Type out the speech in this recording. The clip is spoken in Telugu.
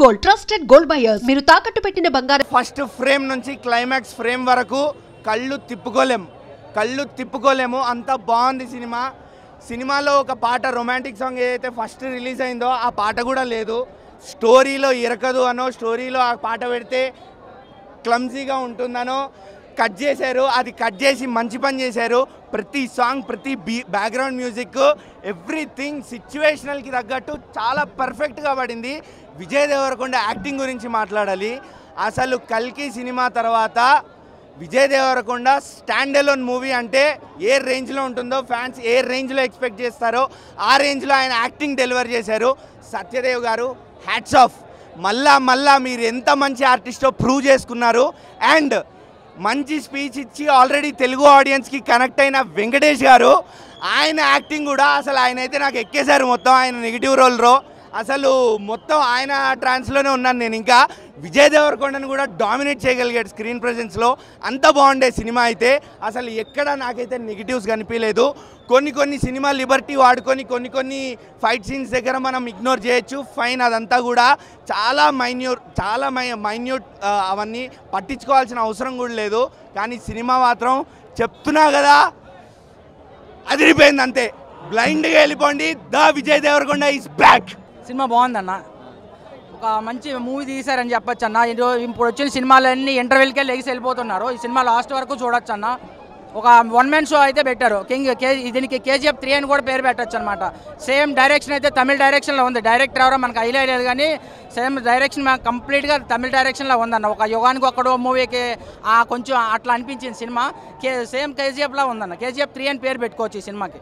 గోల్డ్ ట్రస్టెడ్ గోల్డ్ బయర్స్ మీరు తాకట్టు పెట్టిన బంగారం ఫస్ట్ ఫ్రేమ్ నుంచి క్లైమాక్స్ ఫ్రేమ్ వరకు కళ్ళు తిప్పుకోలేము అంత బాగుంది సినిమా. సినిమాలో ఒక పాట రొమాంటిక్ సాంగ్ ఏదైతే ఫస్ట్ రిలీజ్ అయిందో ఆ పాట కూడా లేదు. స్టోరీలో ఇరకదు అనో, స్టోరీలో ఆ పాట పెడితే క్లమ్జీగా ఉంటుందనో కట్ చేశారు. అది కట్ చేసి మంచి పని చేశారు. ప్రతి సాంగ్, ప్రతి బ్యాక్గ్రౌండ్ మ్యూజిక్, ఎవ్రీథింగ్ సిచ్యువేషనల్కి తగ్గట్టు చాలా పర్ఫెక్ట్గా పడింది. విజయ్ దేవరకొండ యాక్టింగ్ గురించి మాట్లాడాలి. అసలు కల్కి సినిమా తర్వాత Vijay Deverakonda stand alone movie అంటే ఏ రేంజ్లో ఉంటుందో, ఫ్యాన్స్ ఏ రేంజ్లో ఎక్స్పెక్ట్ చేస్తారో ఆ రేంజ్లో ఆయన యాక్టింగ్ డెలివర్ చేశారు. సత్యదేవ్ గారు హ్యాట్స్ ఆఫ్. మళ్ళా మీరు ఎంత మంచి ఆర్టిస్టో ప్రూవ్ చేసుకున్నారు. అండ్ మంచి స్పీచ్ ఇచ్చి ఆల్రెడీ తెలుగు ఆడియన్స్కి కనెక్ట్ అయిన వెంకటేష్ గారు, ఆయన యాక్టింగ్ కూడా అసలు ఆయన అయితే నాకు ఎక్కేశారు. మొత్తం ఆయన నెగిటివ్ రోల్లో అసలు మొత్తం ఆయన ట్రాన్స్లోనే ఉన్నాను నేను. ఇంకా విజయ్ దేవరకొండను కూడా డామినేట్ చేయగలిగాడు స్క్రీన్ ప్రెజెన్స్లో. అంత బాగుండే సినిమా అయితే అసలు ఎక్కడ నాకైతే నెగిటివ్స్ కనిపించలేదు. కొన్ని సినిమా లిబర్టీ వాడుకొని కొన్ని ఫైట్ సీన్స్ దగ్గర మనం ఇగ్నోర్ చేయొచ్చు, ఫైన్. అదంతా కూడా చాలా మైన్యూట్ అవన్నీ పట్టించుకోవాల్సిన అవసరం కూడా లేదు. కానీ సినిమా మాత్రం చెప్తున్నా కదా అదిరిపోయింది అంతే. బ్లైండ్గా వెళ్ళిపోండి. The Vijay Deverakonda is back. Cinema బాగుందన్న, ఒక మంచి మూవీ తీశారని చెప్పొచ్చు అన్న. ఇప్పుడు వచ్చిన సినిమాలన్నీ ఇంటర్వెల్కే లెగిసి వెళ్ళిపోతున్నారు. ఈ సినిమా లాస్ట్ వరకు చూడొచ్చు అన్న. ఒక వన్ మ్యాన్ షో అయితే పెట్టారు. దీనికి KGF 3 అని కూడా పేరు పెట్టచ్చు అనమాట. సేమ్ డైరెక్షన్ అయితే తమిళ డైరెక్షన్లో ఉంది. డైరెక్టర్ ఎవరో మనకు హైలైట్ లేదు కానీ సేమ్ డైరెక్షన్ కంప్లీట్గా తమిళ డైరెక్షన్లో ఉందన్న. ఒక యుగానికి ఒక్కడో మూవీకి కొంచెం అట్లా అనిపించింది సినిమా. సేమ్ KGFలా ఉందన్న. KGF 3 అని పేరు పెట్టుకోవచ్చు ఈ సినిమాకి.